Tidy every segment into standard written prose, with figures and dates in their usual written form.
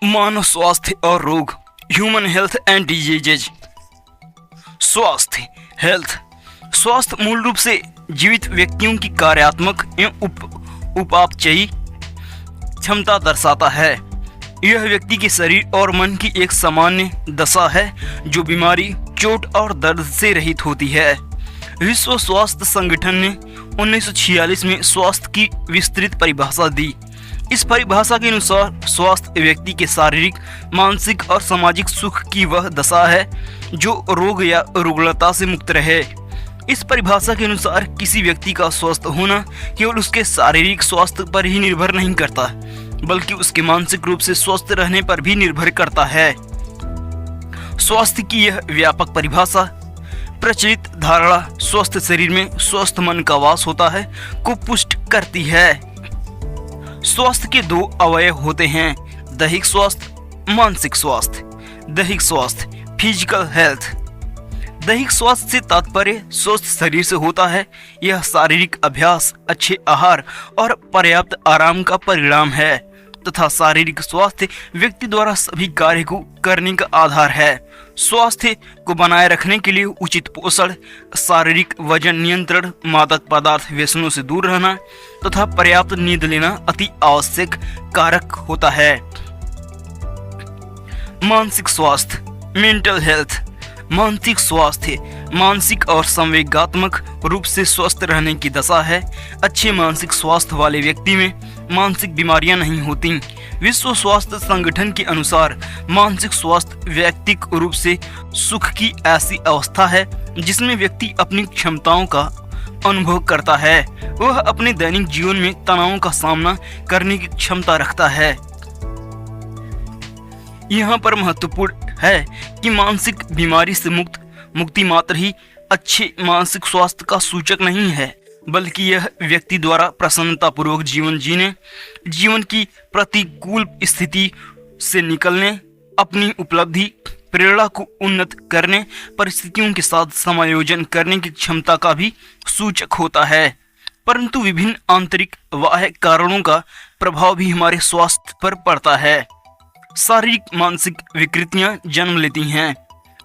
मानव स्वास्थ्य और रोग, ह्यूमन हेल्थ एंड डिजीजेज। स्वास्थ्य हेल्थ, स्वास्थ्य मूल रूप से जीवित व्यक्तियों की कार्यात्मक एवं उपापचयी क्षमता दर्शाता है। यह व्यक्ति के शरीर और मन की एक सामान्य दशा है जो बीमारी, चोट और दर्द से रहित होती है। विश्व स्वास्थ्य संगठन ने 1946 में स्वास्थ्य की विस्तृत परिभाषा दी। इस परिभाषा के अनुसार स्वास्थ्य व्यक्ति के शारीरिक, मानसिक और सामाजिक सुख की वह दशा है जो रोग या रुग्णता से मुक्त रहे। इस परिभाषा के अनुसार किसी व्यक्ति का स्वस्थ होना केवल उसके शारीरिक स्वास्थ्य पर ही निर्भर नहीं करता, बल्कि उसके मानसिक रूप से स्वस्थ रहने पर भी निर्भर करता है। स्वास्थ्य की यह व्यापक परिभाषा प्रचलित धारणा स्वस्थ शरीर में स्वस्थ मन का वास होता है को पुष्ट करती है। स्वास्थ्य के दो अवयव होते हैं, दैहिक स्वास्थ्य, मानसिक स्वास्थ्य। दैहिक स्वास्थ्य, फिजिकल हेल्थ। दैहिक स्वास्थ्य से तात्पर्य स्वस्थ शरीर से होता है। यह शारीरिक अभ्यास, अच्छे आहार और पर्याप्त आराम का परिणाम है तथा शारीरिक स्वास्थ्य व्यक्ति द्वारा सभी कार्य को करने का आधार है। स्वास्थ्य को बनाए रखने के लिए उचित पोषण, शारीरिक वजन नियंत्रण, मादक पदार्थ व्यसनों से दूर रहना तथा पर्याप्त नींद लेना अति आवश्यक कारक होता है। मानसिक स्वास्थ्य, मेंटल हेल्थ। मानसिक स्वास्थ्य मानसिक और संवेगात्मक रूप से स्वस्थ रहने की दशा है। अच्छे मानसिक स्वास्थ्य वाले व्यक्ति में मानसिक बीमारियां नहीं होती। विश्व स्वास्थ्य संगठन के अनुसार मानसिक स्वास्थ्य व्यक्तिक रूप से सुख की ऐसी अवस्था है जिसमें व्यक्ति अपनी क्षमताओं का अनुभव करता है। वह अपने दैनिक जीवन में तनावों का सामना करने की क्षमता रखता है। यहाँ पर महत्वपूर्ण है कि मानसिक बीमारी से मुक्ति मात्र ही अच्छे मानसिक स्वास्थ्य का सूचक नहीं है, बल्कि यह व्यक्ति द्वारा प्रसन्नतापूर्वक जीवन जीने, जीवन की प्रतिकूल स्थिति से निकलने, अपनी उपलब्धि, प्रेरणा को उन्नत करने, परिस्थितियों के साथ समायोजन करने की क्षमता का भी सूचक होता है। परंतु विभिन्न आंतरिक बाह्य कारणों का प्रभाव भी हमारे स्वास्थ्य पर पड़ता है। शारीरिक मानसिक विकृतियां जन्म लेती हैं।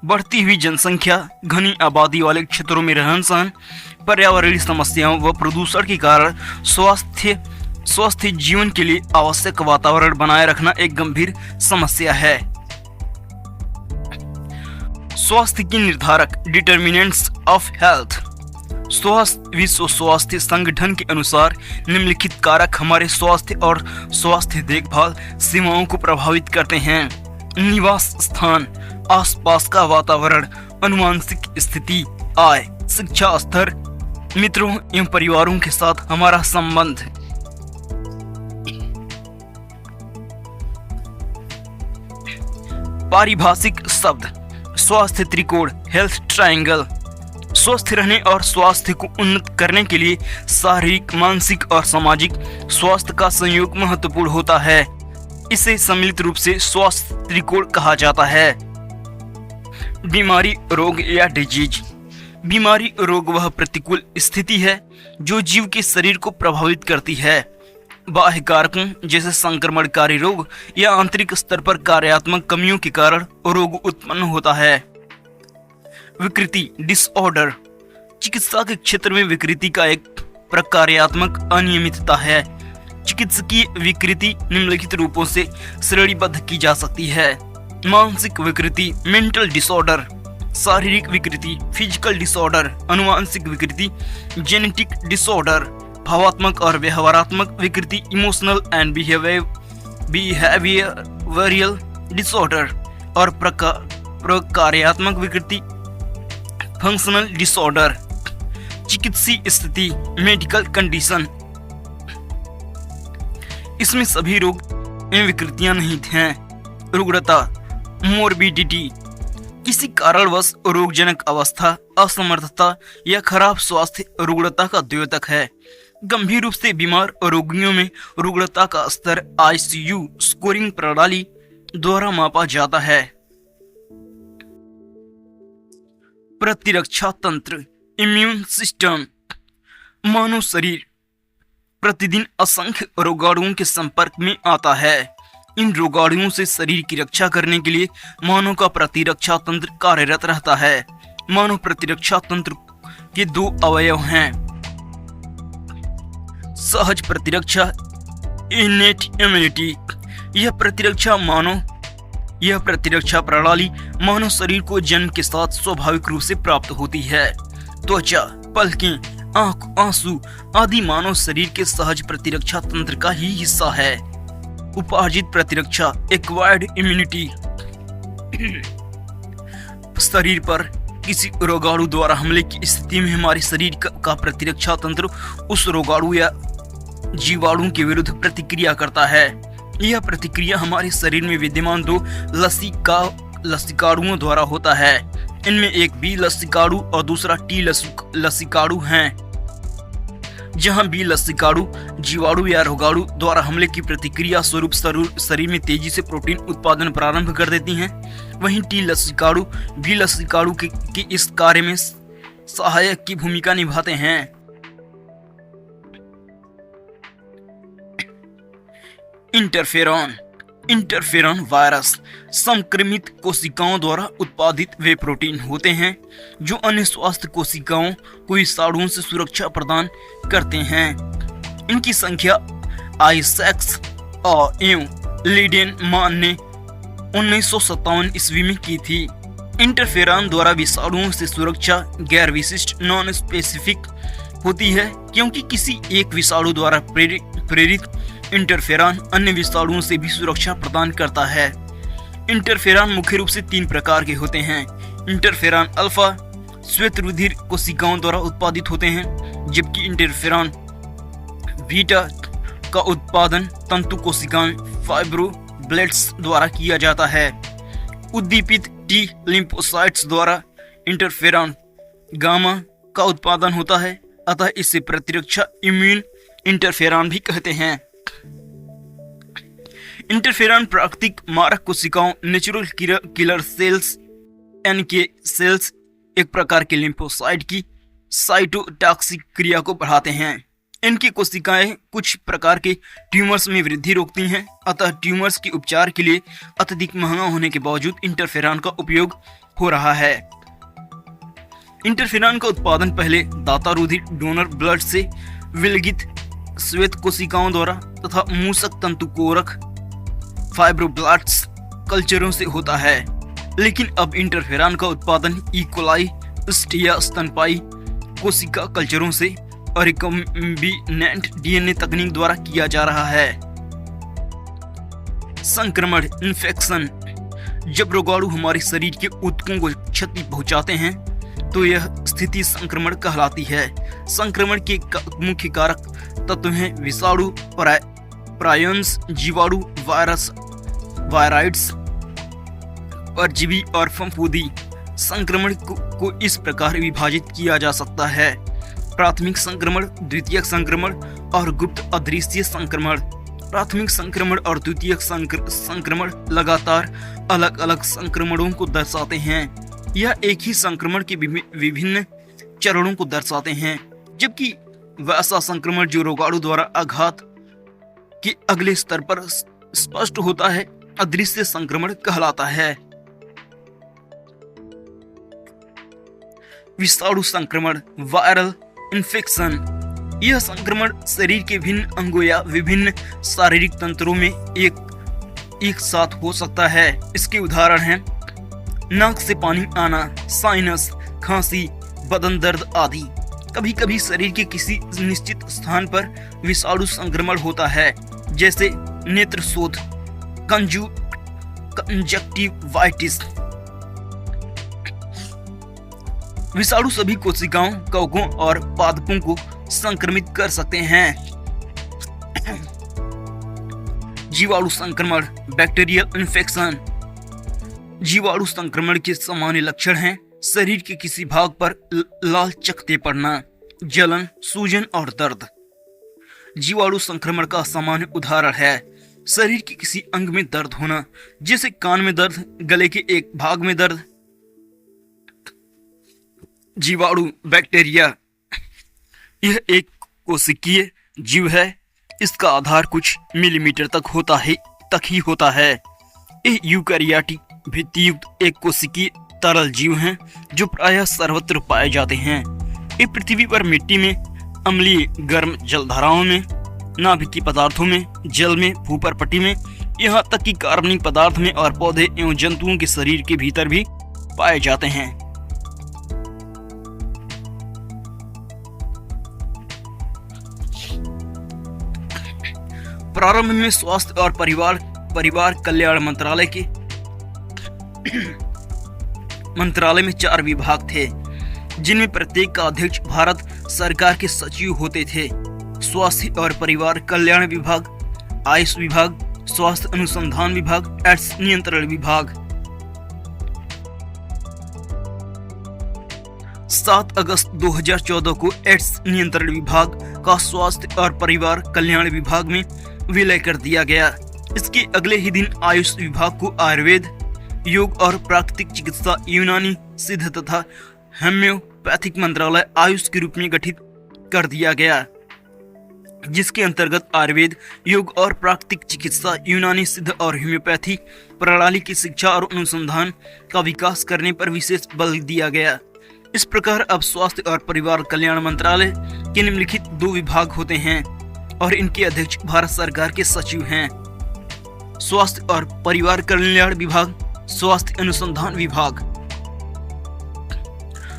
बढ़ती हुई जनसंख्या, घनी आबादी वाले क्षेत्रों में रहन सहन, पर्यावरणीय समस्याओं व प्रदूषण के कारण स्वस्थ जीवन के लिए आवश्यक वातावरण बनाए रखना एक गंभीर समस्या है। स्वास्थ्य की निर्धारक, डिटर्मिनेंट्स ऑफ हेल्थ। विश्व स्वास्थ्य संगठन के अनुसार निम्नलिखित कारक हमारे स्वास्थ्य और स्वास्थ्य देखभाल सीमाओं को प्रभावित करते हैं। निवास स्थान, आसपास का वातावरण, अनुवांशिक स्थिति, आय, शिक्षा स्तर, मित्रों एवं परिवारों के साथ हमारा संबंध। पारिभाषिक शब्द, स्वास्थ्य त्रिकोण, हेल्थ ट्रायंगल। स्वस्थ रहने और स्वास्थ्य को उन्नत करने के लिए शारीरिक, मानसिक और सामाजिक स्वास्थ्य का संयोग महत्वपूर्ण होता है। इसे सम्मिलित रूप से स्वास्थ्य त्रिकोण कहा जाता है। बीमारी, रोग या डिजीज। बीमारी, रोग वह प्रतिकूल स्थिति है जो जीव के शरीर को प्रभावित करती है। बाह्य कारकों जैसे संक्रमणकारी रोग या आंतरिक स्तर पर कार्यात्मक कमियों के कारण रोग उत्पन्न होता है। विकृति, डिसऑर्डर। चिकित्सा के क्षेत्र में विकृति का एक प्रकार्यात्मक अनियमितता है। चिकित्सकीय विकृति निम्नलिखित रूपों से श्रेणीबद्ध की जा सकती है। मानसिक विकृति, मेंटल डिसऑर्डर। शारीरिक विकृति, फिजिकल डिसऑर्डर। अनुवांशिक विकृति, जेनेटिक डिसऑर्डर। भावात्मक और व्यवहारात्मक विकृति, इमोशनल एंड बिहेवियरल डिसऑर्डर। और प्रकार्यात्मक विकृति, फंक्शनल डिसऑर्डर। चिकित्सीय स्थिति, मेडिकल कंडीशन। इसमें सभी रोग एवं विकृतियां नहीं हैं। रुग्णता, मोर्बिडिटी। किसी कारणवश रोगजनक अवस्था, असमर्थता या खराब स्वास्थ्य रुग्णता का द्योतक है। गंभीर रूप से बीमार रोगियों में रुग्णता का स्तर ICU स्कोरिंग प्रणाली द्वारा मापा जाता है। प्रतिरक्षा तंत्र, इम्यून सिस्टम। मानव शरीर प्रतिदिन असंख्य रोगाणुओं के संपर्क में आता है। इन रोगाणुओं से शरीर की रक्षा करने के लिए मानव का प्रतिरक्षा तंत्र कार्यरत रहता है। मानव प्रतिरक्षा तंत्र के दो अवयव हैं, सहज प्रतिरक्षा, इनेट इम्यूनिटी। यह प्रतिरक्षा प्रणाली मानव शरीर को जन्म के साथ स्वाभाविक रूप से प्राप्त होती है। त्वचा, पलकें, आंख, आंसू आदि मानव शरीर के सहज प्रतिरक्षा तंत्र का ही हिस्सा है। उपार्जित प्रतिरक्षा, एक्वायर्ड इम्यूनिटी, शरीर पर किसी रोगाणु द्वारा हमले की स्थिति में हमारे शरीर का प्रतिरक्षा तंत्र उस रोगाणु या जीवाणु के विरुद्ध प्रतिक्रिया करता है। यह प्रतिक्रिया हमारे शरीर में विद्यमान दो लसिकाणुओं द्वारा होता है। इनमें एक बी लसिकाणु और दूसरा टी लसिकाणु हैं। जहां बी लसिकाणु जीवाणु या रोगाणु द्वारा हमले की प्रतिक्रिया स्वरूप शरीर में तेजी से प्रोटीन उत्पादन प्रारंभ कर देती हैं, वहीं टी लसिकाणु बी लसिकाणु के इस कार्य में सहायक की भूमिका निभाते हैं। इंटरफेरॉन वायरस संक्रमित कोशिकाओं द्वारा उत्पादित वे प्रोटीन होते हैं जो अन्य स्वास्थ्य कोशिकाओं को विषाणुओं से सुरक्षा प्रदान करते हैं। इनकी संख्या आइजैक्स और लीडेनमान ने 1957 ईस्वी में की थी। इंटरफेरॉन द्वारा विषाणुओं से सुरक्षा गैर विशिष्ट नॉन स्पेसिफिक होती है, क्योंकि किसी एक विषाणु द्वारा प्रेरित इंटरफेरॉन अन्य विषाणुओं से भी सुरक्षा प्रदान करता है। इंटरफेरॉन मुख्य रूप से 3 प्रकार के होते हैं। इंटरफेरॉन अल्फा श्वेत रुधिर कोशिकाओं द्वारा उत्पादित होते हैं, जबकि इंटरफेरॉन बीटा का उत्पादन तंतु कोशिकाएं फाइब्रोब्लास्ट्स द्वारा किया जाता है। उद्दीपित टी लिम्फोसाइट्स द्वारा इंटरफेरॉन गामा का उत्पादन होता है, अतः इसे प्रतिरक्षा इम्यून इंटरफेरॉन भी कहते हैं। इंटरफेरॉन प्राकृतिक मारक कोशिकाओं natural killer cells NK cells एक प्रकार के लिम्फोसाइट की साइटोटॉक्सिक क्रिया को बढ़ाते हैं। इनकी कोशिकाएं कुछ प्रकार के ट्यूमर्स में वृद्धि रोकती हैं, अतः ट्यूमर्स के उपचार के लिए अत्यधिक महंगा होने के बावजूद इंटरफेरॉन का उपयोग हो रहा है। इंटरफेरॉन का उत्पादन पहले दाता रुधिर डोनर ब्लड से विलगित श्वेत कोशिकाओं द्वारा तथा मूसक तंतुकोरक फाइब्रोब्लास्ट्स कल्चरों से होता है, लेकिन अब इंटरफेरॉन का उत्पादन इकोलाई स्टिया स्तनपायी कोशिका कल्चरों से और रिकॉम्बिनेंट डीएनए तकनीक द्वारा किया जा रहा है। संक्रमण इन्फेक्शन, जब रोगाणु हमारे शरीर के ऊतकों को क्षति पहुंचाते हैं तो यह स्थिति संक्रमण कहलाती है। संक्रमण के मुख्य कारक तत्व हैं विषाणु, प्रायन्स, जीवाणु, वायरस, वायराइड्स, परजीवी और फफूंदी। संक्रमण को इस प्रकार विभाजित किया जा सकता है: प्राथमिक संक्रमण, द्वितीयक संक्रमण और गुप्त अदृश्य संक्रमण। प्राथमिक संक्रमण और द्वितीयक संक्रमण लगातार अलग अलग संक्रमणों को दर्शाते हैं। यह एक ही संक्रमण के विभिन्न चरणों को दर्शाते हैं, जबकि वैसा संक्रमण जो रोगाणु द्वारा आघात के अगले स्तर पर स्पष्ट होता है अदृश्य संक्रमण कहलाता है। विषाणु संक्रमण, वायरल इन्फेक्शन, यह संक्रमण शरीर के भिन्न अंगों या विभिन्न शारीरिक तंत्रों में एक साथ हो सकता है। इसके उदाहरण हैं नाक से पानी आना, साइनस, खांसी, बदन दर्द आदि। कभी कभी शरीर के किसी निश्चित स्थान पर विषाणु संक्रमण होता है, जैसे नेत्र शोथ, कंजक्टिवाइटिस। विषाणु सभी कोशिकाओं, कवकों और पादपों को संक्रमित कर सकते हैं। जीवाणु संक्रमण, बैक्टीरियल इन्फेक्शन। जीवाणु संक्रमण के सामान्य लक्षण हैं शरीर के किसी भाग पर लाल चकत्ते पड़ना, जलन, सूजन और दर्द। जीवाणु संक्रमण का सामान्य उदाहरण है शरीर के किसी अंग में दर्द होना, जैसे कान में दर्द, गले के एक भाग में दर्द। जीवाणु बैक्टीरिया, यह एक कोशिकीय जीव है। इसका आधार कुछ मिलीमीटर तक होता है, तक ही होता है। ये यूकैरियोटिक भित्तियुक्त एक कोशिकीय तरल जीव हैं जो प्रायः सर्वत्र पाए जाते हैं। ये पृथ्वी पर मिट्टी में, अम्लीय गर्म जलधाराओं में, नाभिकीय पदार्थों में, जल में, भूपर्पटी में, यहाँ तक कि कार्बनिक पदार्थ में और पौधे एवं जंतुओं के शरीर के भीतर भी पाए जाते हैं। प्रारंभ में स्वास्थ्य और परिवार कल्याण मंत्रालय में 4 विभाग थे, जिनमें प्रत्येक का अध्यक्ष भारत सरकार के सचिव होते थे। स्वास्थ्य और परिवार कल्याण विभाग, आयुष विभाग, स्वास्थ्य अनुसंधान विभाग, एड्स नियंत्रण विभाग। 7 अगस्त 2014 को एड्स नियंत्रण विभाग का स्वास्थ्य और परिवार कल्याण विभाग में विलय कर दिया गया। इसके अगले ही दिन आयुष विभाग को आयुर्वेद, योग और प्राकृतिक चिकित्सा, यूनानी सिद्ध तथा होम्योपैथिक मंत्रालय आयुष के रूप में गठित कर दिया गया, जिसके अंतर्गत आयुर्वेद, योग और प्राकृतिक चिकित्सा, यूनानी सिद्ध और होम्योपैथी प्रणाली की शिक्षा और अनुसंधान का विकास करने पर विशेष बल दिया गया। इस प्रकार अब स्वास्थ्य और परिवार कल्याण मंत्रालय के निम्नलिखित 2 विभाग होते हैं और इनके अध्यक्ष भारत सरकार के सचिव हैं। स्वास्थ्य और परिवार कल्याण विभाग, स्वास्थ्य अनुसंधान विभाग,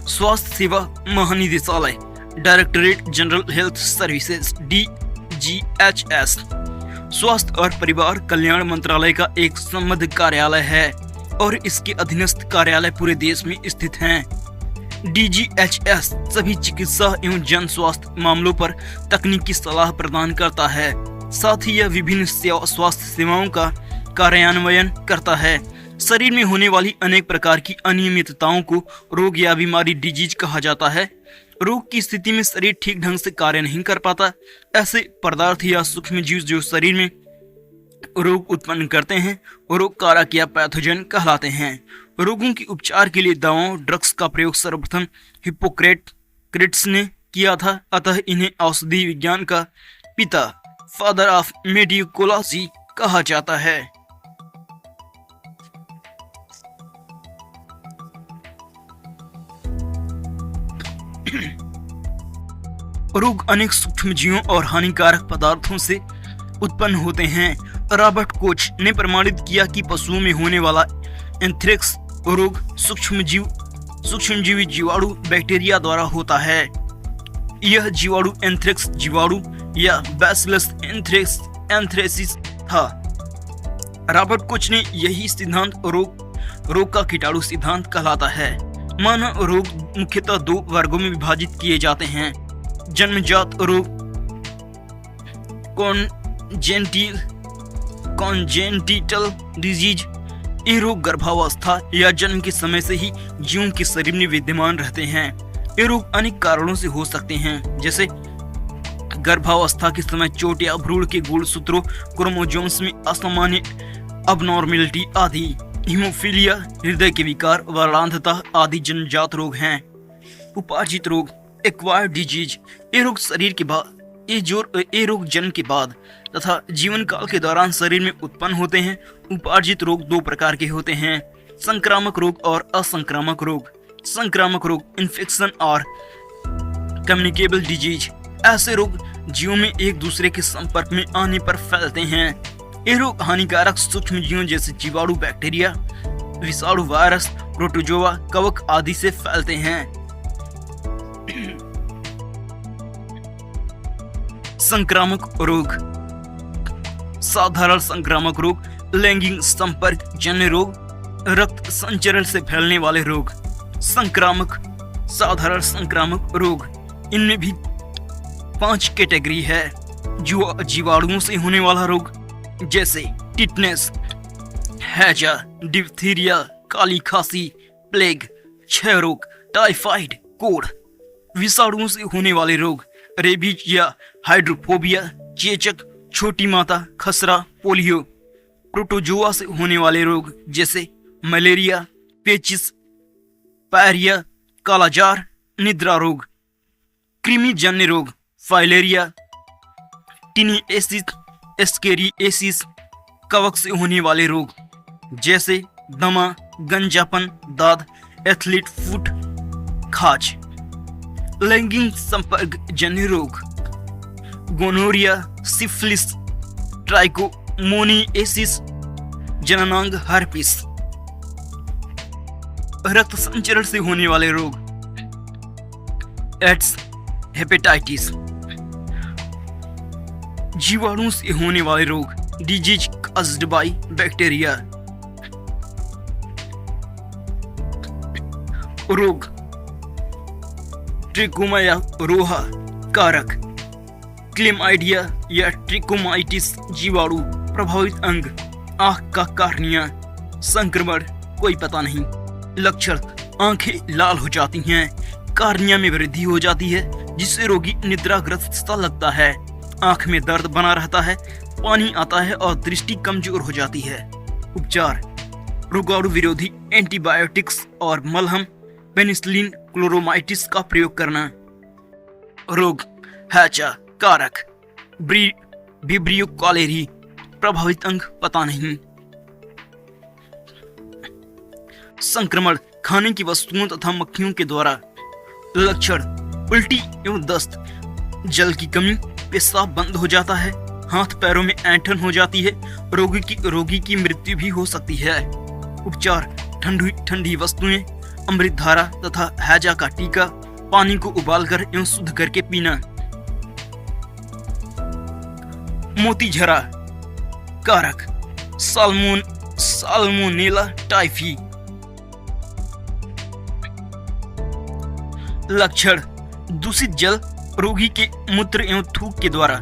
स्वास्थ्य सेवा महानिदेशालय, directorate general health services DGHS, स्वास्थ्य और परिवार कल्याण मंत्रालय का एक संबद्ध कार्यालय है और इसके अधीनस्थ कार्यालय पूरे देश में स्थित हैं। DGHS सभी चिकित्सा एवं जन स्वास्थ्य मामलों पर तकनीकी सलाह प्रदान करता है। साथ ही यह विभिन्न स्वास्थ्य सेवाओं का कार्यान्वयन करता है। शरीर में होने वाली अनेक प्रकार की अनियमितताओं को रोग या बीमारी डिजीज कहा जाता है। रोग की स्थिति में शरीर ठीक ढंग से कार्य नहीं कर पाता, ऐसे पदार्थ या सूक्ष्म जीव जो शरीर में रोग उत्पन्न करते हैं, रोग कारक या पैथोजन कहलाते हैं। रोगों के उपचार के लिए दवाओं, ड्रग्स का प्रयोग सर्वप्रथम हिप्पोक्रेट्स ने किया था, अतः इन्हें औषधि विज्ञान का पिता, फादर ऑफ मेडिकोलॉजी कहा जाता है। रोग अनेक सूक्ष्म जीवों और हानिकारक पदार्थों से उत्पन्न होते हैं। रॉबर्ट कोच ने प्रमाणित किया कि पशुओं में होने वाला एंथ्रेक्स रोग सूक्ष्मजीवी जीवाणु बैक्टीरिया द्वारा होता है। यह जीवाणु एंथ्रेक्स जीवाणु या बैसिलस एंथ्रेसिस था। रॉबर्ट कोच ने यही सिद्धांत रोग का कीटाणु सिद्धांत कहलाता है। मानव रोग मुख्यतः 2 वर्गों में विभाजित किए जाते हैं: जन्मजात रोग कॉन्जेनिटल डिजीज। ये रोग गर्भावस्था या जन्म के समय से ही जीवों के शरीर में विद्यमान रहते हैं। ये रोग अनेक कारणों से हो सकते हैं, जैसे गर्भावस्था के समय चोट या भ्रूण के गुणसूत्रों क्रोमोसोम्स में असामान्य अबनॉर्मेलिटी आदि। हीमोफीलिया, हृदय के विकार, वरांधता आदि जन्मजात रोग हैं। उपार्जित रोग एक्वायर्ड डिजीज। ये रोग जन्म के बाद तथा जीवन काल के दौरान शरीर में उत्पन्न होते हैं। उपार्जित रोग 2 प्रकार के होते हैं: संक्रामक रोग और असंक्रामक रोग। संक्रामक रोग इन्फेक्शन और कम्युनिकेबल डिजीज। ऐसे रोग जीवों में एक दूसरे के संपर्क में आने पर फैलते हैं। ये रोग हानिकारक सूक्ष्म जीवों जैसे जीवाणु, बैक्टीरिया, विषाणु, वायरस, प्रोटोजोआ, कवक आदि से फैलते हैं। संक्रामक रोग। साधारण संक्रामक रोग, लैंगिक संपर्क जन्य रोग, रक्त संचरण से फैलने वाले रोग। साधारण संक्रामक रोग, इनमें भी 5 कैटेगरी है। जीवाणुओं से होने वाला रोग जैसे टिटनेस, हैजा, डिप्थीरिया, काली खांसी, प्लेग, क्षय रोग, टाइफाइड, कोढ़। विषाणुओं से होने वाले रोग रेबीज या हाइड्रोफोबिया, चेचक, छोटी माता, खसरा, पोलियो। प्रोटोजोआ से होने वाले रोग जैसे मलेरिया, पेचिस, पायरिया, कालाजार, निद्रा रोग। कृमि जन्य रोग फाइलेरिया, टिनिएसिस, एस्केरिएसिस, कवक से होने वाले रोग जैसे दमा, गंजापन, दाद, एथलीट फुट, खाज। लैंगिक संपर्क जन्य रोग गोनोरिया, सिफिलिस, ट्राइकोमोनिएसिस, जननांग हर्पिस। रक्त संचरण से होने वाले रोग एड्स, हेपेटाइटिस। जीवाणु से होने वाले रोग डिजीज काज्ड बाय बैक्टीरिया। रोग ट्रिकोमा रोहा कारक, क्लेमाइडिया या ट्रिकोमाइटिस जीवाणु प्रभावित अंग, आंख का कार्निया, संक्रमण कोई पता नहीं। लक्षण आंखें लाल हो जाती हैं, कार्निया में वृद्धि हो जाती है जिससे रोगी निद्राग्रस्त सा लगता है, आंख में दर्द बना रहता है, पानी आता है और दृष्टि कमजोर हो जाती है। उपचार रोगाणु विरोधी एंटीबायोटिक्स और मलहम, पेनिसिलिन, क्लोरोमाइटिस का प्रयोग करना। रोग हैचा कारक, विब्रियो कॉलेरी प्रभावित अंग पता नहीं। संक्रमण खाने की वस्तुओं तथा मक्खियों के द्वारा। लक्षण उल्टी एवं दस्त, जल की कमी, पेशाब बंद हो जाता है, हाथ पैरों में ऐंठन हो जाती है, रोगी की मृत्यु भी हो सकती है। उपचार ठंडी वस्तुएं, अमृत धारा तथा हैजा का टीका, पानी को उबालकर एवं शुद्ध करके पीना। मोतीझरा कारक साल्मोनेला टाइफी। लक्षण दूषित जल, रोगी के मूत्र एवं थूक के द्वारा।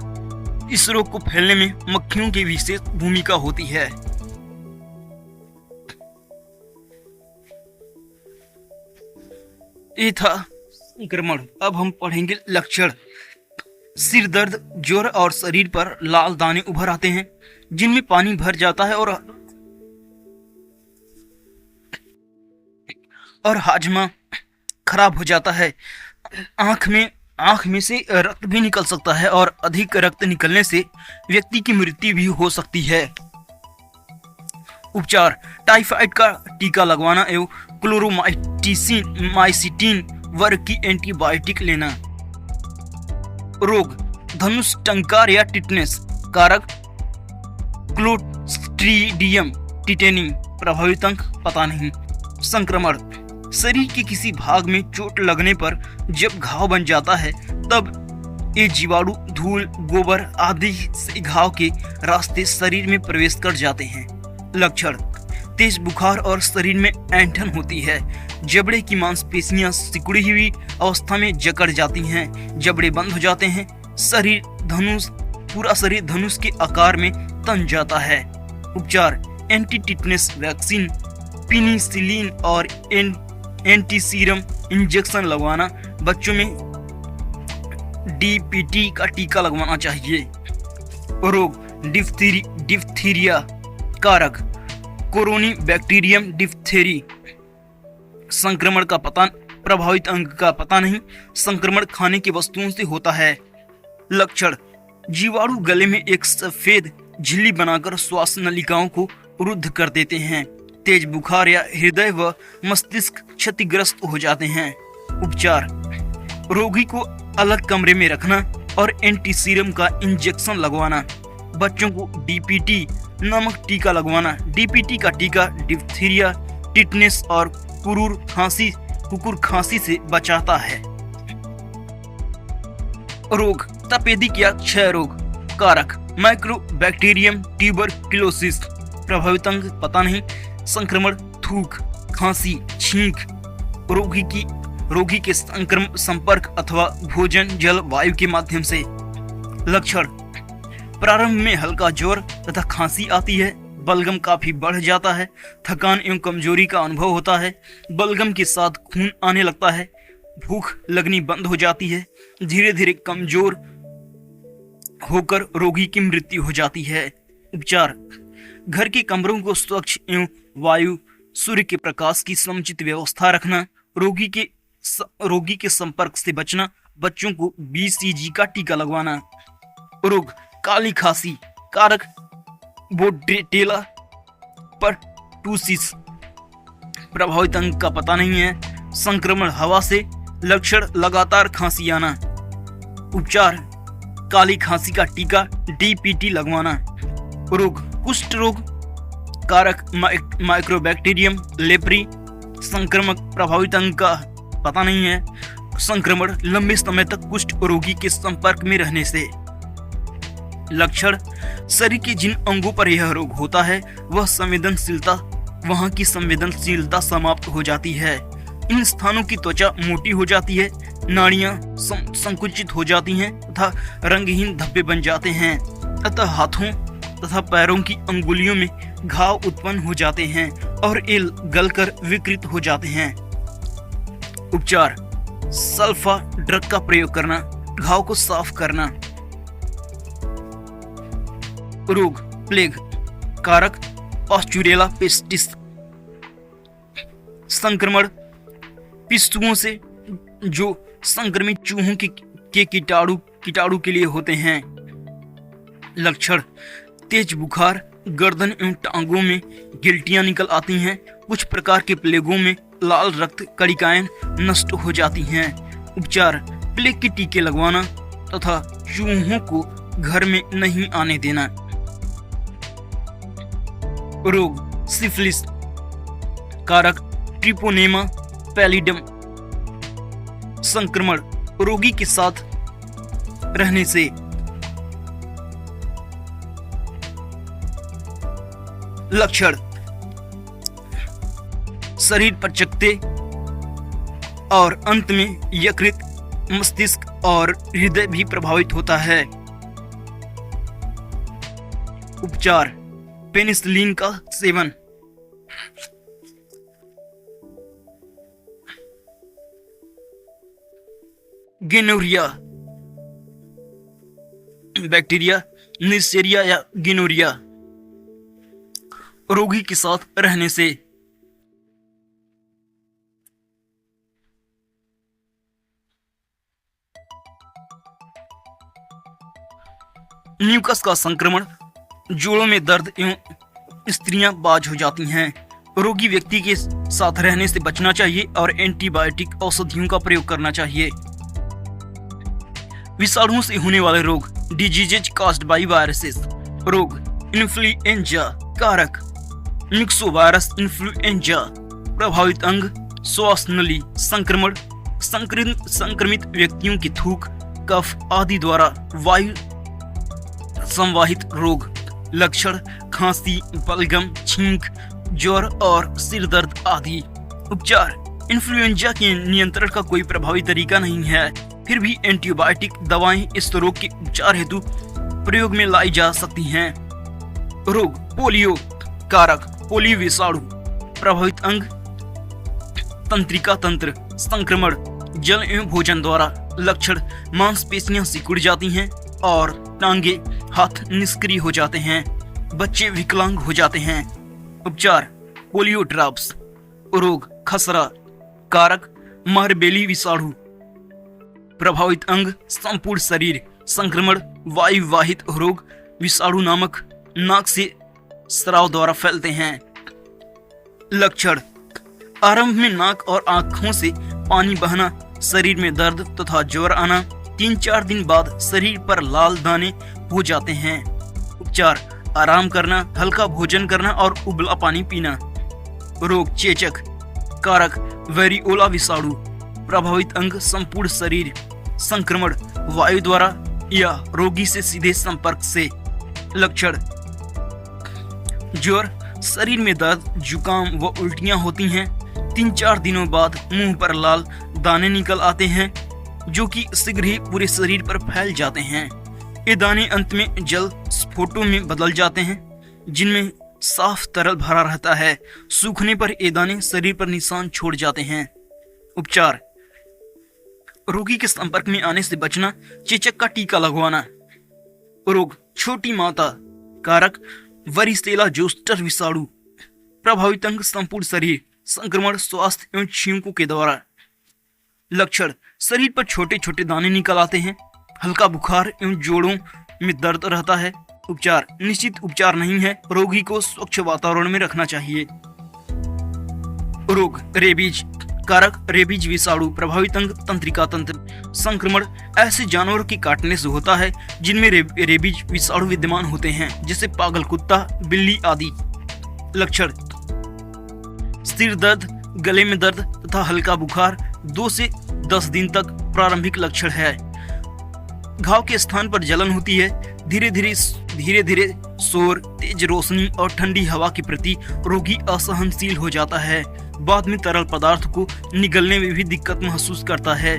इस रोग को फैलने में मक्खियों की विशेष भूमिका होती है। ये था संक्रमण। अब हम पढ़ेंगे लक्षण। सिर दर्द, ज्वर और शरीर पर लाल दाने उभर आते हैं जिनमें पानी भर जाता है और हाजमा खराब हो जाता है। आंख में से रक्त भी निकल सकता है और अधिक रक्त निकलने से व्यक्ति की मृत्यु भी हो सकती है। उपचार टाइफाइड का टीका लगवाना एवं क्लोरोमाइसिटिन वर्ग की एंटीबायोटिक लेना। रोग धनुष टंकार या टिटनेस कारक क्लोस्ट्रीडियम टिटेनी प्रभावित अंग पता नहीं। संक्रमण शरीर के किसी भाग में चोट लगने पर जब घाव बन जाता है तब ये जीवाणु धूल, गोबर आदि से घाव के रास्ते शरीर में प्रवेश कर जाते हैं। लक्षण तेज बुखार और शरीर में ऐंठन होती है, जबड़े की मांसपेशियां सिकुड़ी हुई अवस्था में जकड़ जाती हैं, जबड़े बंद हो जाते हैं, पूरा शरीर धनुष के आकार में तन जाता है। उपचार एंटी टिटनेस वैक्सीन, पेनिसिलिन और एंटीसीरम इंजेक्शन लगवाना। बच्चों में डीपीटी का टीका लगवाना चाहिए। रोग डिप्थीरिया कारक कोरोनी बैक्टीरियम डिप्थेरी। संक्रमण का पता, प्रभावित अंग का पता नहीं। संक्रमण खाने की वस्तुओं से होता है। लक्षण जीवाणु गले में एक सफेद झिल्ली बनाकर श्वास नलिकाओं को रुद्ध कर देते हैं। तेज बुखार या हृदय व मस्तिष्क क्षतिग्रस्त हो जाते हैं। उपचार रोगी को अलग कमरे में रखना और एंटीसीरम का इंजेक्शन लगवाना। बच्चों को डीपीटी नामक टीका लगवाना। डीपीटी का टीका डिप्थीरिया, टिटनेस और कुकुर खांसी से बचाता है। रोग तपेदिक या क्षय रोग कारक माइक्रोबैक्टीरियम ट्यूबरक्लोसिस प्रभावित अंग पता नहीं। संक्रमण थूक, खांसी, छींक, रोगी के संपर्क अथवा भोजन, जल, वायु के माध्यम से। लक्षण प्रारंभ में हल्का ज्वर तथा खांसी आती है, बलगम काफी बढ़ जाता है, थकान एवं कमजोरी का अनुभव होता है, बलगम के साथ खून आने लगता है, भूख लगनी बंद हो जाती है, धीरे धीरे कमजोर होकर रोगी की मृत्यु हो जाती है। उपचार घर के कमरों को स्वच्छ एवं वायु, सूर्य के प्रकाश की समुचित व्यवस्था रखना, रोगी के संपर्क से बचना, बच्चों को BCG का टीका लगवाना। रोग काली खांसी कारक बोर्डेटेला पर्टुसिस। प्रभावित अंग का पता नहीं है। संक्रमण हवा से। लक्षण लगातार खांसी आना। उपचार काली खांसी का टीका डीपीटी लगवाना। रोग कुष्ठ रोग कारक माइक्रोबैक्टीरियम लेप्री। संक्रमक प्रभावित अंग का पता नहीं है। संक्रमण लंबे समय तक कुष्ठ रोगी के संपर्क में रहने से। लक्षण शरीर के जिन अंगों पर यह रोग होता है वहां की संवेदनशीलता समाप्त हो जाती है। इन स्थानों की त्वचा मोटी हो जाती है, नाड़ियां संकुचित हो जाती हैं तथा रंगहीन धब्बे बन जाते हैं, अतः हाथों तथा पैरों की अंगुलियों में घाव उत्पन्न हो जाते हैं और ये गलकर विकृत हो जाते हैं। उपचार सल्फा ड्रग का प्रयोग करना, घाव को साफ करना। रोग प्लेग कारक पास्चुरेला पेस्टिस। संक्रमण पिस्तुओं से जो संक्रमित चूहों के कीटाणु के लिए होते हैं। लक्षण तेज बुखार, गर्दन एवं टांगों में गिल्टियां निकल आती हैं। कुछ प्रकार के प्लेगों में लाल रक्त कणिकाएं नष्ट हो जाती हैं। उपचार प्लेग के टीके लगवाना तथा चूहों को घर में नहीं आने देना। रोग सिफिलिस कारक ट्रिपोनेमा पैलिडम। संक्रमण रोगी के साथ रहने से। लक्षण शरीर पर चकत्ते और अंत में यकृत, मस्तिष्क और हृदय भी प्रभावित होता है। उपचार पेनिसिलिन का सेवन। गिनोरिया बैक्टीरिया निस्सेरिया या गिनोरिया रोगी के साथ रहने से। म्यूकस का संक्रमण जोड़ों में दर्द एवं स्त्रियां बाज हो जाती हैं। रोगी व्यक्ति के साथ रहने से बचना चाहिए और एंटीबायोटिक औषधियों का प्रयोग करना चाहिए। विषाणुओं से होने वाले रोग डिजीजेज कास्ड बाय वायरसेस। रोग इन्फ्लुएंजा कारक मिक्सोवायरस इन्फ्लुएंजा। प्रभावित अंग श्वास नली। संक्रमण संक्रमित व्यक्तियों की थूक, कफ आदि द्वारा वायु संवाहित रोग। लक्षण खांसी, बलगम, छींक, ज्वर और सिर दर्द आदि। उपचार इन्फ्लुएंजा के नियंत्रण का कोई प्रभावी तरीका नहीं है, फिर भी एंटीबायोटिक दवाएं इस रोग के उपचार हेतु प्रयोग में लाई जा सकती हैं। रोग पोलियो कारक पोलियो विषाणु। प्रभावित अंग तंत्रिका तंत्र। संक्रमण जल एवं भोजन द्वारा। लक्षण मांसपेशियां सिकुड़ जाती हैं और टांगे हाथ निष्क्रिय हो जाते हैं, बच्चे विकलांग हो जाते हैं। उपचार पोलियो ड्रॉप्स। रोग खसरा कारक मारबेली विषाणु। प्रभावित अंग संपूर्ण शरीर। संक्रमण वायु वाहित रोग विषाणु नामक नाक से स्राव द्वारा फैलते हैं। लक्षण आरंभ में नाक और आंखों से पानी बहना, शरीर में दर्द तथा ज्वर आना। 3-4 दिन बाद शरीर पर लाल दाने हो जाते हैं। उपचार आराम करना, हल्का भोजन करना और उबला पानी पीना। रोग चेचक कारक वेरिओला विषाणु। प्रभावित अंग संपूर्ण शरीर। संक्रमण वायु द्वारा या रोगी से सीधे संपर्क से। लक्षण ज्वर, शरीर में दर्द, जुकाम व उल्टियां होती हैं। 3-4 दिनों बाद मुंह पर लाल दाने निकल आते हैं जो कि शीघ्र ही पूरे शरीर पर फैल जाते हैं। ये दाने अंत में जल स्फोटों में बदल जाते हैं जिनमें साफ तरल भरा रहता है। सूखने पर ये दाने शरीर पर निशान छोड़ जाते हैं। उपचार रोगी के संपर्क में आने से बचना, चेचक का टीका लगवाना। रोग छोटी माता कारक वरिसेला जोस्टर विषाणु। प्रभावित अंग संपूर्ण शरीर। संक्रमण स्वास्थ्य एवं छींकों के द्वारा। लक्षण शरीर पर छोटे छोटे दाने निकल आते हैं, हल्का बुखार एवं जोड़ों में दर्द रहता है, उपचार निश्चित उपचार नहीं है, रोगी को स्वच्छ वातावरण में रखना चाहिए। रोग रेबीज कारक रेबीज विषाणु प्रभावित अंग तंत्रिका तंत्र संक्रमण ऐसे जानवरों के काटने से होता है जिनमें रेबीज विषाणु विद्यमान होते हैं, जैसे पागल कुत्ता, बिल्ली आदि। लक्षण सिर दर्द, गले में दर्द तथा हल्का बुखार 2 से 10 दिन तक प्रारंभिक लक्षण है। घाव के स्थान पर जलन होती है। धीरे धीरे शोर, तेज रोशनी और ठंडी हवा के प्रति रोगी असहनशील हो जाता है। बाद में तरल पदार्थ को निगलने में भी दिक्कत महसूस करता है।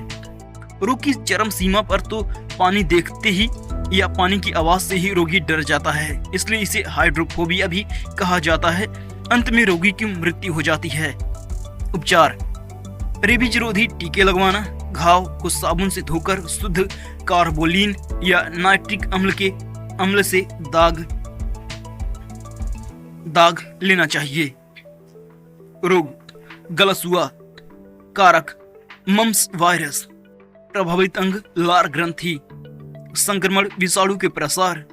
रोग की चरम सीमा पर तो पानी देखते ही या पानी की आवाज से ही रोगी डर जाता है, इसलिए इसे हाइड्रोफोबिया भी कहा जाता है। अंत में रोगी की मृत्यु हो जाती है। उपचार रेबीज रोधी टीके लगवाना, घाव को साबुन से धोकर शुद्ध कार्बोलिन या नाइट्रिक अम्ल से दाग लेना चाहिए। रोग गलसुआ कारक मम्स वायरस प्रभावित अंग लार ग्रंथि संक्रमण विषाणु के प्रसार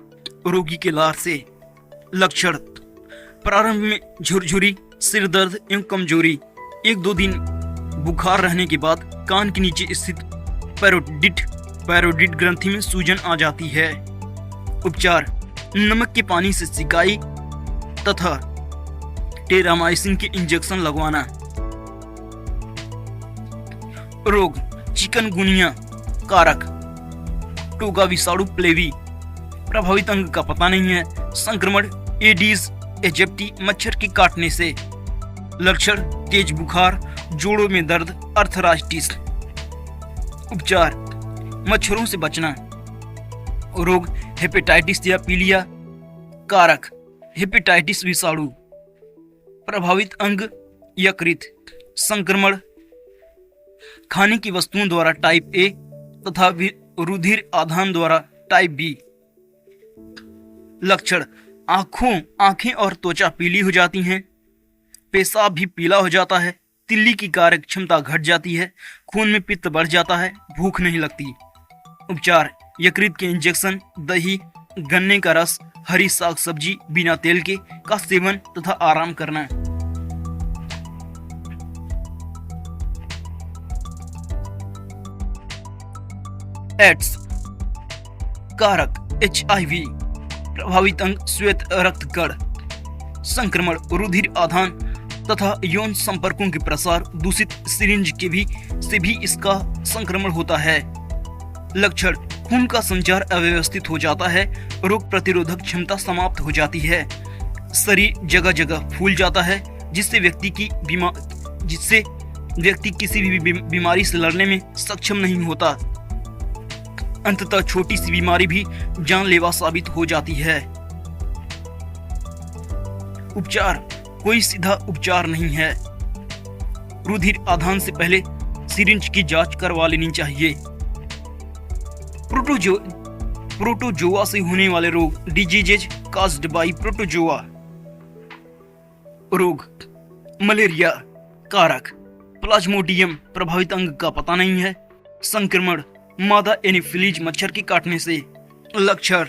रोगी के लार से। लक्षण प्रारंभ में झुरझुरी, सिर दर्द एवं कमजोरी। 1-2 दिन बुखार रहने के बाद कान के नीचे स्थित पैरोडिड ग्रंथि में सूजन आ जाती है। उपचार नमक के पानी से सिकाई तथा टेरामाइसिन के इंजेक्शन लगवाना। रोग चिकनगुनिया कारक टोगा विषाणु प्लेवी प्रभावित अंग का पता नहीं है, संक्रमण एडीज एजिप्टी मच्छर के काटने से। लक्षण तेज बुखार, जोड़ों में दर्द, अर्थराइटिस। उपचार मच्छरों से बचना। रोग हेपेटाइटिस या पीलिया कारक हेपेटाइटिस विषाणु प्रभावित अंग यकृत संक्रमण खाने की वस्तुओं द्वारा टाइप ए तथा रुधिर आधान द्वारा टाइप बी। लक्षण आंखें और त्वचा पीली हो जाती हैं, पेशाब भी पीला हो जाता है, तिल्ली की कार्य क्षमता घट जाती है, खून में पित्त बढ़ जाता है, भूख नहीं लगती। उपचार यकृत के इंजेक्शन, दही, गन्ने का रस, हरी साग सब्जी बिना तेल के का सेवन तथा आराम करना। एड्स कारक HIV प्रभावित अंग श्वेत रक्त कण संक्रमण रुधिर आधान तथा यौन संपर्कों के प्रसार, दूषित सिरिंज से भी इसका संक्रमण होता है। लक्षण खून का संचार अव्यवस्थित हो जाता है, रोग प्रतिरोधक क्षमता समाप्त हो जाती है, शरीर जगह जगह फूल जाता है, जिससे व्यक्ति किसी भी बीमारी से लड़ने में सक्षम नहीं होता। अंततः छोटी सी बीमारी भी जानलेवा साबित हो जाती है। उपचार कोई सीधा उपचार नहीं है। रुधिर आधान से पहले सिरिंज की जांच करवा लेनी चाहिए। प्रोटोजोआ से होने वाले रोग डिजीजेज काज्ड बाय प्रोटोजोआ। रोग मलेरिया कारक प्लाज्मोडियम प्रभावित अंग का पता नहीं है, संक्रमण मादा एनोफिलीज मच्छर के काटने से। लक्षण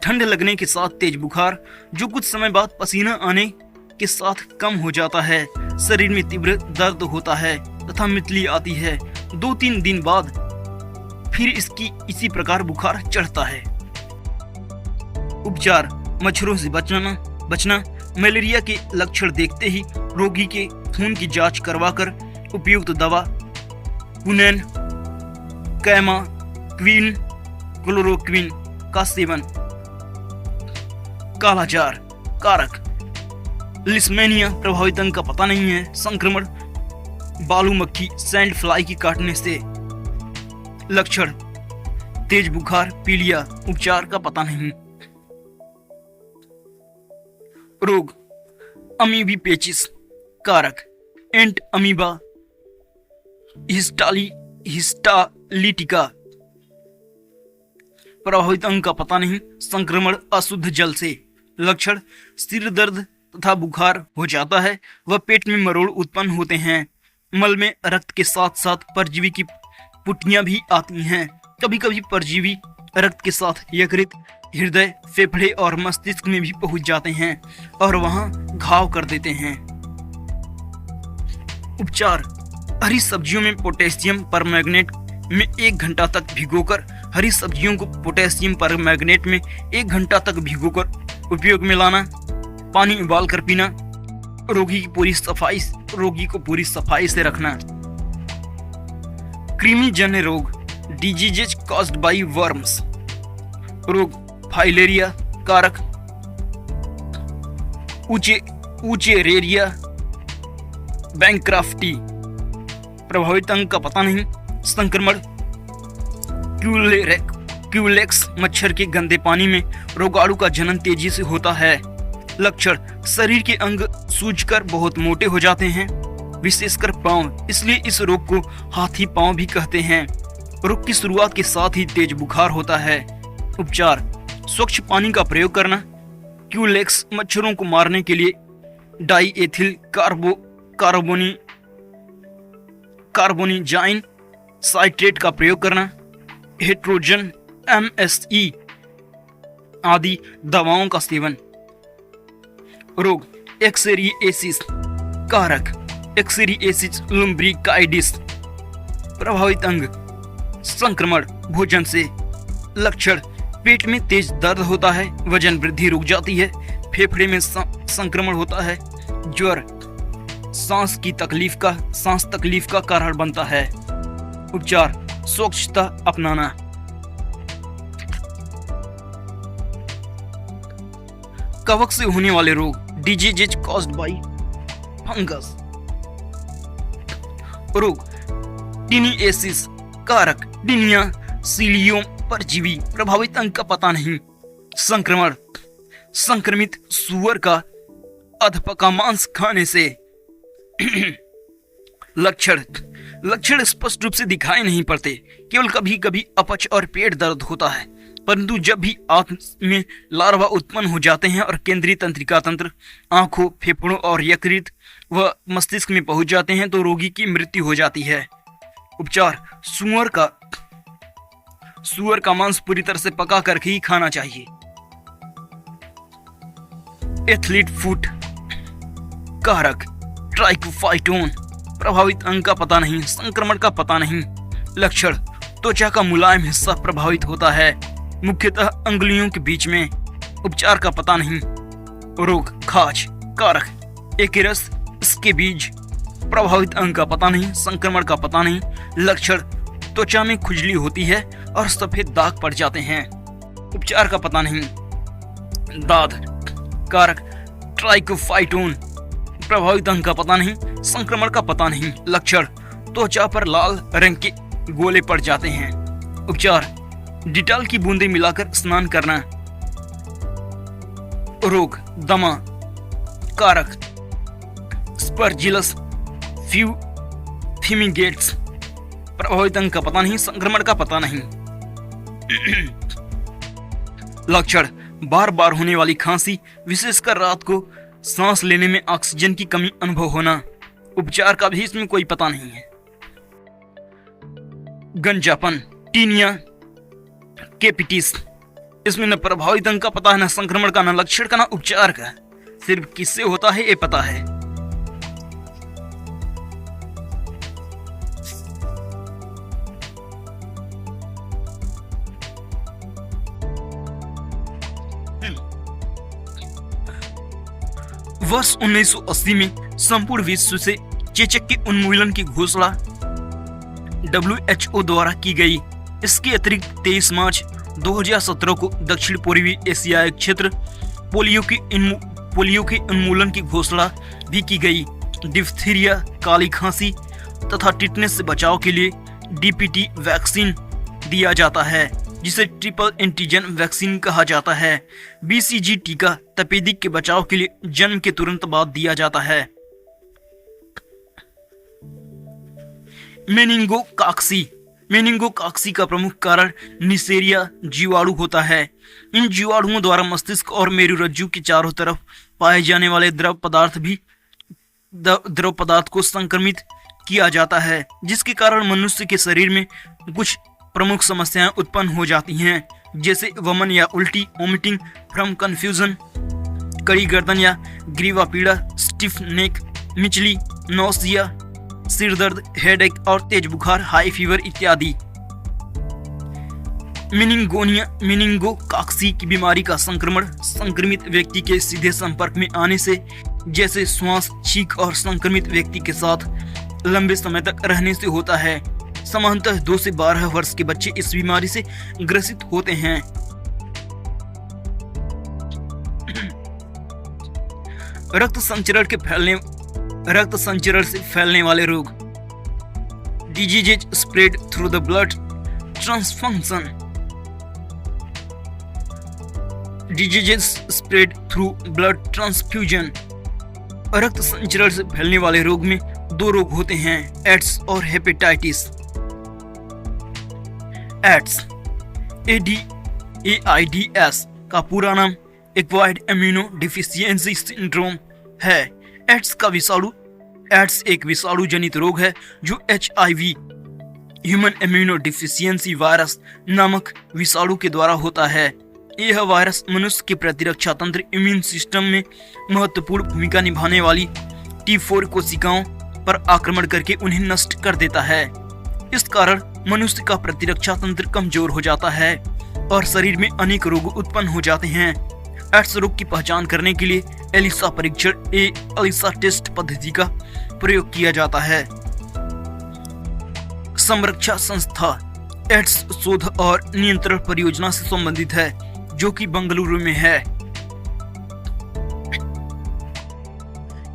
ठंड लगने के साथ तेज बुखार, जो कुछ समय बाद पसीना आने के साथ कम हो जाता है, शरीर में तीव्र दर्द होता है तथा मितली आती है। 2-3 दिन बाद फिर इसी प्रकार बुखार चढ़ता है। उपचार मच्छरों से बचना। मलेरिया के लक्षण देखते ही रोगी के खून की जांच करवाकर उपयुक्त दवा कुनैन, कैमा, क्वीन, क्लोरोक्विन का सेवन। कालाजार कारक लिस्मेनिया प्रभावित अंग का पता नहीं है, संक्रमण बालू मक्खी सैंड फ्लाई की काटने से। लक्षण तेज बुखार, पीलिया, उपचार का पता नहीं। रोग अमीबी पेचिस कारक एंट अमीबा हिस्टालिटिका प्रभावित अंग का पता नहीं, संक्रमण अशुद्ध जल से। लक्षण सिर दर्द तथा बुखार हो जाता है व पेट में मरोड़ उत्पन्न होते हैं। मल में रक्त के साथ साथ परजीवी की पुटियां भी आती हैं। कभी कभी परजीवी रक्त के साथ यकृत, हृदय, फेफड़े और मस्तिष्क में भी पहुंच जाते हैं और वहां घाव कर देते हैं। उपचार: हरी सब्जियों में पोटेशियम परमैंगनेट में 1 घंटा तक भिगोकर हरी सब्जियों को पोटेशियम परमैंगनेट में 1 घंटा तक भिगोकर उपयोग में लाना। पानी उबाल कर पीना। रोगी को पूरी सफाई से रखना। कृमि जन्य रोग डिजीजेज कॉज्ड बाय वर्म्स रोग फाइलेरिया कारक, ऊचेरेरिया बैंक्राफ्टी प्रभावित अंग का पता नहीं। संक्रमण: क्यूलेक्स मच्छर के गंदे पानी में रोगाणु का जनन तेजी से होता है। लक्षण: शरीर के अंग सूजकर बहुत मोटे हो जाते हैं, विशेषकर पांव, इसलिए इस रोग को हाथी पांव भी कहते हैं। रोग की शुरुआत के साथ ही तेज बुखार होता है। उपचार: स्वच्छ पानी का प्रयोग करना। क्यूलेक्स मच्छरों को मारने के लिए डाईएथिल कार्बोनिजाइन साइट्रेट का प्रयोग करना। हेट्रोजन MSE आदि दवाओं का सेवन। रोग एक्सेरिएसिस कारक, एक्सेरिएसिस लुम्ब्रिकाइडिस प्रभावित अंग, संक्रमण भोजन से। लक्षण: पेट में तेज दर्द होता है, वजन वृद्धि रुक जाती है, फेफड़े में संक्रमण होता है, ज्वर, सांस तकलीफ का कारण बनता है। उपचार: स्वच्छता अपनाना। कवक से होने वाले रोग डिजीजेज कॉज्ड बाय फंगस रोग टिनिएसिस कारक, डिनिया सीलियोम परजीवी प्रभावित अंग का पता नहीं। संक्रमण: संक्रमित सूअर का अधपका मांस खाने से। लक्षण स्पष्ट रूप से दिखाई नहीं पड़ते, केवल कभी कभी अपच और पेट दर्द होता है, परंतु जब भी आंत में लार्वा उत्पन्न हो जाते हैं और केंद्रीय तंत्रिका तंत्र, आंखों, फेफड़ों और यकृत व मस्तिष्क में पहुंच जाते हैं तो रोगी की मृत्यु हो जाती है। उपचार: सूअर का मांस पूरी तरह से पका करके ही खाना चाहिए। एथलीट फुट कारक, ट्राइकोफाइटोन प्रभावित अंग का पता नहीं, संक्रमण का पता नहीं। लक्षण: त्वचा का मुलायम हिस्सा प्रभावित होता है, मुख्यतः अंगुलियों के बीच में। उपचार का पता नहीं। रोग खाज कारक, एकेरस स्केबीज प्रभावित अंग का पता नहीं, संक्रमण का पता नहीं। लक्षण: त्वचा में खुजली होती है और सफेद दाग पड़ जाते हैं। उपचार का पता नहीं। दाद कारक, ट्राइकोफाइटोन प्रभावित अंग का पता नहीं, संक्रमण का पता नहीं। लक्षण: त्वचा पर लाल रंग के गोले पड़ जाते हैं। उपचार: डिटॉल की बूंदें मिलाकर स्नान करना। रोग दमा कारक, स्पर्जिलस फ्यूमिगेट्स प्रभावित अंग का पता नहीं, संक्रमण का पता नहीं। लक्षण: बार बार होने वाली खांसी, विशेषकर रात को सांस लेने में ऑक्सीजन की कमी अनुभव होना। उपचार का भी इसमें कोई पता नहीं है। गंजापन टीनिया कैपिटिस, इसमें न प्रभावित अंग का पता है, न संक्रमण का, न लक्षण का, न उपचार का, सिर्फ किससे होता है ये पता है। वर्ष 1980 में संपूर्ण विश्व से चेचक के उन्मूलन की घोषणा WHO द्वारा की गई। इसके अतिरिक्त 23 मार्च 2017 को दक्षिण पूर्वी एशियाई क्षेत्र पोलियो के उन्मूलन की घोषणा भी की गई। डिप्थीरिया, काली खांसी तथा टिटनेस से बचाव के लिए DPT वैक्सीन दिया जाता है, जिसे ट्रिपल एंटीजन वैक्सीन कहा जाता है। BCG टीका तपेदिक के बचाव के लिए जन्म के तुरंत बाद दिया जाता है। मेनिंगोकाक्सी का प्रमुख कारण निसेरिया जीवाणु होता है। इन जीवाणुओं द्वारा मस्तिष्क और मेरुरज्जु के चारों तरफ पाए जाने वाले द्रव पदार्थ को संक्रमित किया जाता है, जिसके कारण मनुष्य के शरीर में कुछ प्रमुख समस्याएं उत्पन्न हो जाती हैं। जैसे वमन या उल्टी, वोमिटिंग फ्रॉम कंफ्यूजन, कड़ी गर्दन या ग्रीवा पीड़ा, स्टिफ नेक, मिचली, नौसिया, सिर दर्द, हेडेक और तेज बुखार, हाई फीवर इत्यादि। मेनिंगोकाक्सी की बीमारी का संक्रमण संक्रमित व्यक्ति के सीधे संपर्क में आने से, जैसे श्वास, छींक और संक्रमित व्यक्ति के साथ लंबे समय तक रहने से होता है। सामान्यतः 2 से 12 वर्ष के बच्चे इस बीमारी से ग्रसित होते हैं। रक्त संचरण से फैलने वाले रोग, diseases spread through the blood transfunction, diseases spread through blood transfusion. रक्त संचरण से फैलने वाले रोग में 2 रोग होते हैं, एड्स और हेपेटाइटिस। एड्स AIDS का पूरा नाम एक्वायर्ड इम्यूनो डिफिशियंसी सिंड्रोम है। एड्स एक विषाणु जनित रोग है जो HIV human immuno deficiency virus नामक विषाणु के द्वारा होता है। यह वायरस मनुष्य के प्रतिरक्षा तंत्र इम्यून सिस्टम में महत्वपूर्ण भूमिका निभाने वाली T4 कोशिकाओं पर आक्रमण करके उन्हें नष्ट कर देता है। इस कारण मनुष्य का प्रतिरक्षा तंत्र कमजोर हो जाता है और शरीर में अनेक रोग उत्पन्न हो जाते हैं। एड्स रोग की पहचान करने के लिए एलिसा परीक्षण एलिसा टेस्ट पद्धति का प्रयोग किया जाता है। संरक्षा संस्था एड्स शोध और नियंत्रण परियोजना से संबंधित है, जो कि बंगलुरु में है।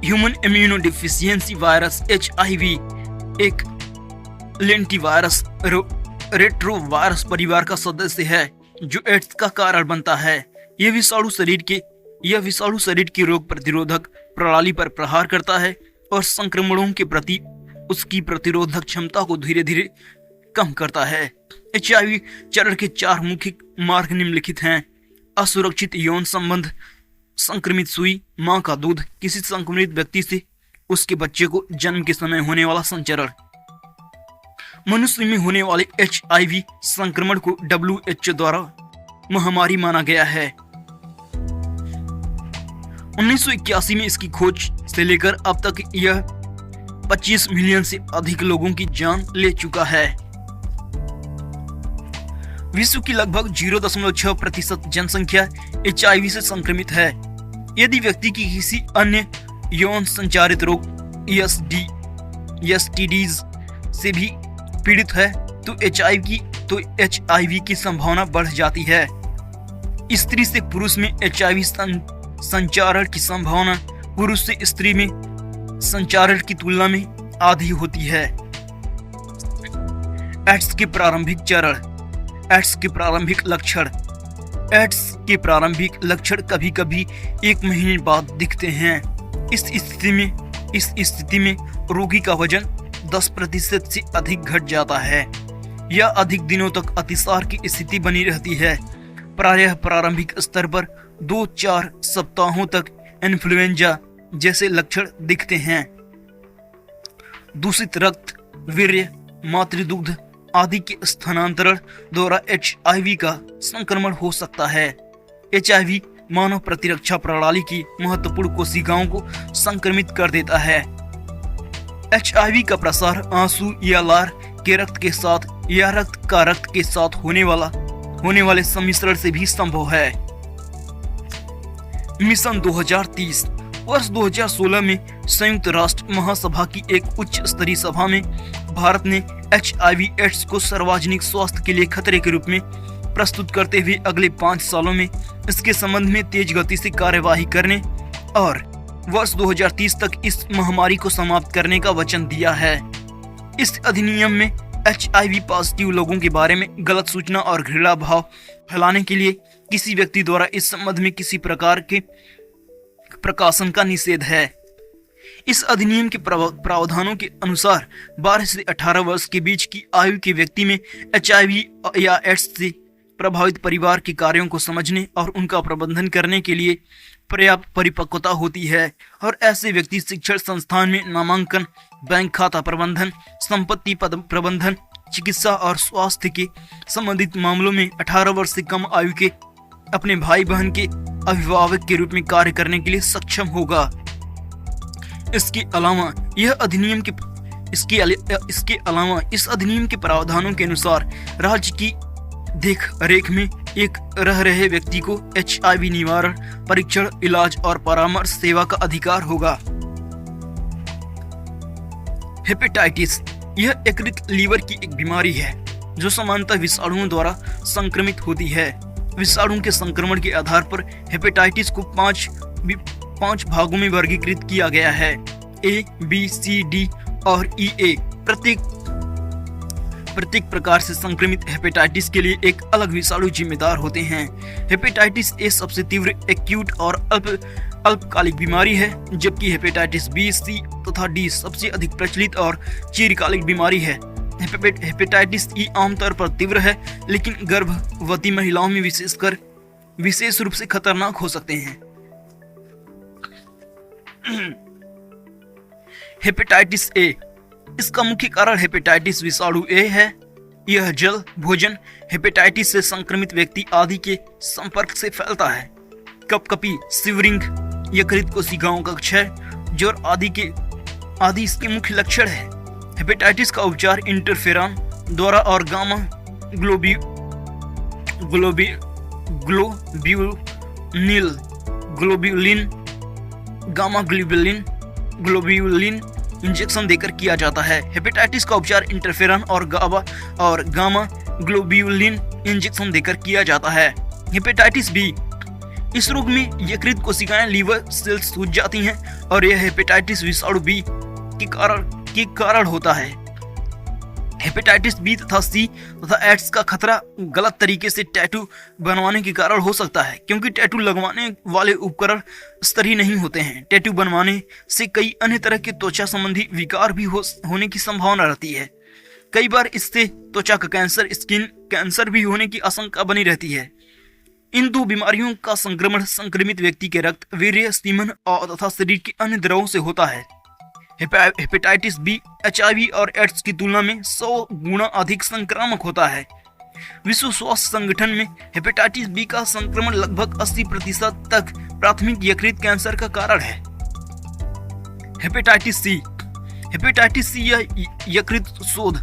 Human immuno deficiency virus HIV एक लेंटिवायरस रेट्रोवायरस परिवार का सदस्य है जो एड्स का कारण बनता है। यह विषाणु शरीर की रोग प्रतिरोधक प्रणाली पर प्रहार करता है और संक्रमणों के प्रति उसकी प्रतिरोधक क्षमता को धीरे धीरे कम करता है। HIV चरण के 4 मुख्य मार्ग निम्नलिखित हैं: असुरक्षित यौन संबंध, संक्रमित सुई, मां का दूध, किसी संक्रमित व्यक्ति से उसके बच्चे को जन्म के समय होने वाला संचरण। मनुष्य में होने वाले HIV संक्रमण को WHO द्वारा महामारी माना गया है। 1981 में इसकी खोज से लेकर अब तक यह 25 मिलियन से अधिक लोगों की जान ले चुका है। विश्व की लगभग 0.6% जनसंख्या HIV से संक्रमित है। यदि व्यक्ति की किसी अन्य यौन संचारित रोग STDs से भी पीड़ित है तो HIV की संभावना बढ़ जाती है। स्त्री से पुरुष में HIV संचारण की संभावना पुरुष से स्त्री में संचारण की तुलना में आधी होती है। एड्स के प्रारंभिक चरण, एड्स के प्रारंभिक लक्षण। एड्स के प्रारंभिक लक्षण कभी कभी 1 महीने बाद दिखते हैं। इस स्थिति में रोगी का वजन 10% से अधिक घट जाता है या अधिक दिनों तक अतिसार की स्थिति बनी रहती है। प्रायः प्रारंभिक स्तर पर 2-4 सप्ताहों तक इन्फ्लुएंजा जैसे लक्षण दिखते हैं। दूषित रक्त, वीर्य, मातृदुग्ध आदि के स्थानांतरण द्वारा HIV का संक्रमण हो सकता है। HIV मानव प्रतिरक्षा प्रणाली की महत्वपूर्ण कोशिकाओं को संक्रमित कर देता है। HIV का प्रसार आंसू या लार के रक्त के साथ या रक्त के साथ होने वाले सम्मिश्रण से भी संभव है। मिशन 2030। वर्ष 2016 में संयुक्त राष्ट्र महासभा की एक उच्च स्तरीय सभा में भारत ने HIV एड्स को सार्वजनिक स्वास्थ्य के लिए खतरे के रूप में प्रस्तुत करते हुए अगले 5 सालों में इसके संबंध में तेज गति से कार्यवाही करने और वर्ष 2030 तक इस महामारी को समाप्त करने का वचन दिया है। इस अधिनियम में HIV पॉजिटिव लोगों के बारे में गलत सूचना और घृणा भाव फैलाने के लिए किसी व्यक्ति द्वारा इस संबंध में किसी प्रकार के प्रकाशन का निषेध है। इस अधिनियम के प्रावधानों के अनुसार 12 से 18 वर्ष के बीच की आयु के व्यक्ति में HIV या एड्स से प्रभावित परिवार के कार्यों को समझने और उनका प्रबंधन करने के लिए पर्याप्त परिपक्वता होती है और ऐसे व्यक्ति शिक्षण संस्थान में नामांकन, बैंक खाता प्रबंधन, संपत्ति प्रबंधन चिकित्सा और स्वास्थ्य के संबंधित मामलों में 18 वर्ष से कम आयु के अपने भाई बहन के अभिभावक के रूप में कार्य करने के लिए सक्षम होगा। इसके अलावा इस अधिनियम के प्रावधानों के अनुसार राज्य की देख रेख में एक रह रहे व्यक्ति को HIV निवारण, परीक्षण, इलाज और परामर्श सेवा का अधिकार होगा। हेपेटाइटिस यह यकृत लीवर की एक बीमारी है जो सामान्यतः विषाणुओं द्वारा संक्रमित होती है। विषाणु के संक्रमण के आधार पर हेपेटाइटिस को पांच भागों में वर्गीकृत किया गया है: A, B, C, D और EA। प्रत्येक प्रकार से संक्रमित हेपेटाइटिस के लिए एक अलग विषाणु जिम्मेदार होते हैं। हेपेटाइटिस ए सबसे तीव्र, एक्यूट और अल्पकालिक बीमारी है, जबकि हेपेटाइटिस बी, सी तथा डी सबसे अधिक प्रचलित और चिरकालिक बीमारी है। हेपेटाइटिस ई आमतौर पर तीव्र है, लेकिन गर्भवती महिलाओं में विशेष रूप से खतरनाक हो सकते हैं। हेपेटाइटिस ए, इसका मुख्य कारण हेपेटाइटिस विषाणु ए है। यह जल, भोजन, हेपेटाइटिस से संक्रमित व्यक्ति आदि के संपर्क से फैलता है। कपकपी, शिवरिंग, यकृत कोशिकाओं का क्षय, ज्वर आदि इसके मुख्य लक्षण है। हेपेटाइटिस का उपचार इंटरफेरॉन द्वारा और गामा ग्लोब्यूलिन इंजेक्शन देकर किया जाता है। हेपेटाइटिस का उपचार इंटरफेरॉन और गामा ग्लोब्यूलिन इंजेक्शन देकर किया जाता है। हेपेटाइटिस बी, इस रोग में यकृत कोशिकाएं लीवर सेल्स सूज जाती हैं और यह हेपेटाइटिस विषाणु बी के कारण होता है। हेपेटाइटिस बी तथा सी तथा एड्स का खतरा गलत तरीके से टैटू बनवाने के कारण हो सकता है, क्योंकि टैटू लगवाने वाले उपकरण स्तरीय नहीं होते हैं। टैटू बनवाने से कई अन्य तरह के त्वचा संबंधी विकार भी होने की संभावना रहती है। कई बार इससे त्वचा का कैंसर, स्किन कैंसर भी होने की आशंका बनी रहती है। इन दो बीमारियों का संक्रमण संक्रमित व्यक्ति के रक्त, वीर्य, सीमन और तथा शरीर के अन्य द्रवों से होता है। हेपेटाइटिस बी HIV और एड्स की तुलना में 100 गुना अधिक संक्रामक होता है। विश्व स्वास्थ्य संगठन में हेपेटाइटिस बी का संक्रमण लगभग 80% तक प्राथमिक यकृत कैंसर का कारण है। हेपेटाइटिस सी या यकृत शोथ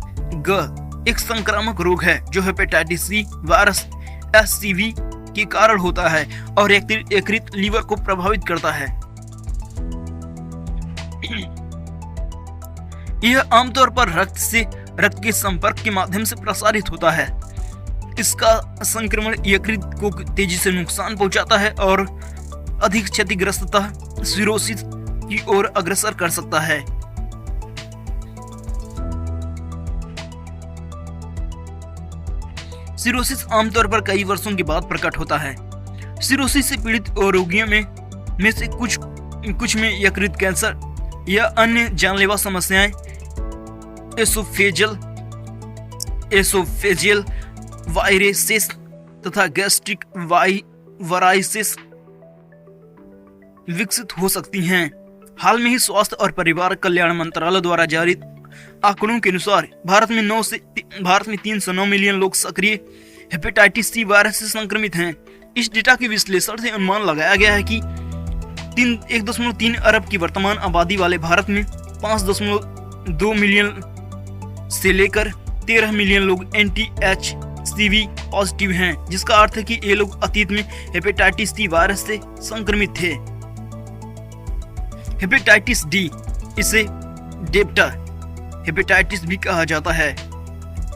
एक संक्रामक रोग है जो हेपेटाइटिस सी वायरस HCV के कारण होता है और यकृत लीवर को प्रभावित करता है। यह आमतौर पर रक्त के संपर्क के माध्यम से प्रसारित होता है। इसका संक्रमण यकृत को तेजी से नुकसान पहुंचाता है और अधिक क्षतिग्रस्तता सिरोसिस की ओर अग्रसर कर सकता है। सिरोसिस आमतौर पर कई वर्षों के बाद प्रकट होता है। सिरोसिस से पीड़ित रोगियों में से कुछ में यकृत कैंसर या अन्य जानलेवा समस्याएं, एसोफेजियल वायरेसिस तथा गैस्ट्रिक वायराइसिस विकसित हो सकती हैं। हाल में ही स्वास्थ्य और परिवार कल्याण मंत्रालय द्वारा जारी आंकड़ों के अनुसार भारत में 309 मिलियन लोग सक्रिय हेपेटाइटिस सी वायरस से संक्रमित हैं। इस डेटा के विश्लेषण से अनुमान लगाया गया है कि 1.3 अरब की वर्तमान आबादी वाले भारत में 5.2 मिलियन से लेकर 13 मिलियन लोग anti-HCV पॉजिटिव हैं, जिसका अर्थ है कि ये लोग अतीत में हेपेटाइटिस सी वायरस से संक्रमित थे। हेपेटाइटिस डी, इसे डेल्टा हेपेटाइटिस भी कहा जाता है।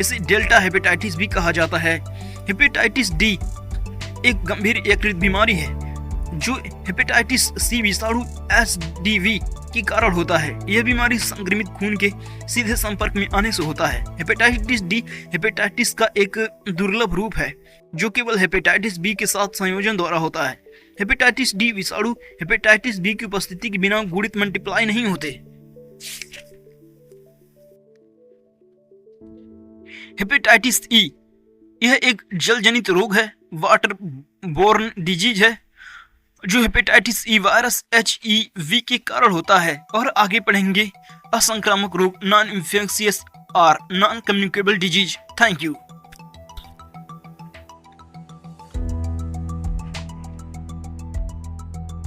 इसे डेल्टा हेपेटाइटिस भी कहा जाता है। हेपेटाइटिस डी एक गंभीर यकृत बीमारी है जो हेपेटाइटिस सी विषाणु HDV के कारण होता है। यह बीमारी संक्रमित खून के सीधे संपर्क में आने से होता है। हेपेटाइटिस डी हेपेटाइटिस का एक दुर्लभ रूप है जो केवल हेपेटाइटिस बी के साथ संयोजन द्वारा होता है। हेपेटाइटिस डी विषाणु हेपेटाइटिस बी की उपस्थिति के बिना गुणित मल्टीप्लाई नहीं होते। हेपेटाइटिस ई, यह एक जल जनित रोग है, वाटर बोर्न डिजीज है जो हेपेटाइटिस ई वायरस HEV के कारण होता है। और आगे पढ़ेंगे असंक्रामक रोग, non infectious are non-communicable disease. Thank you.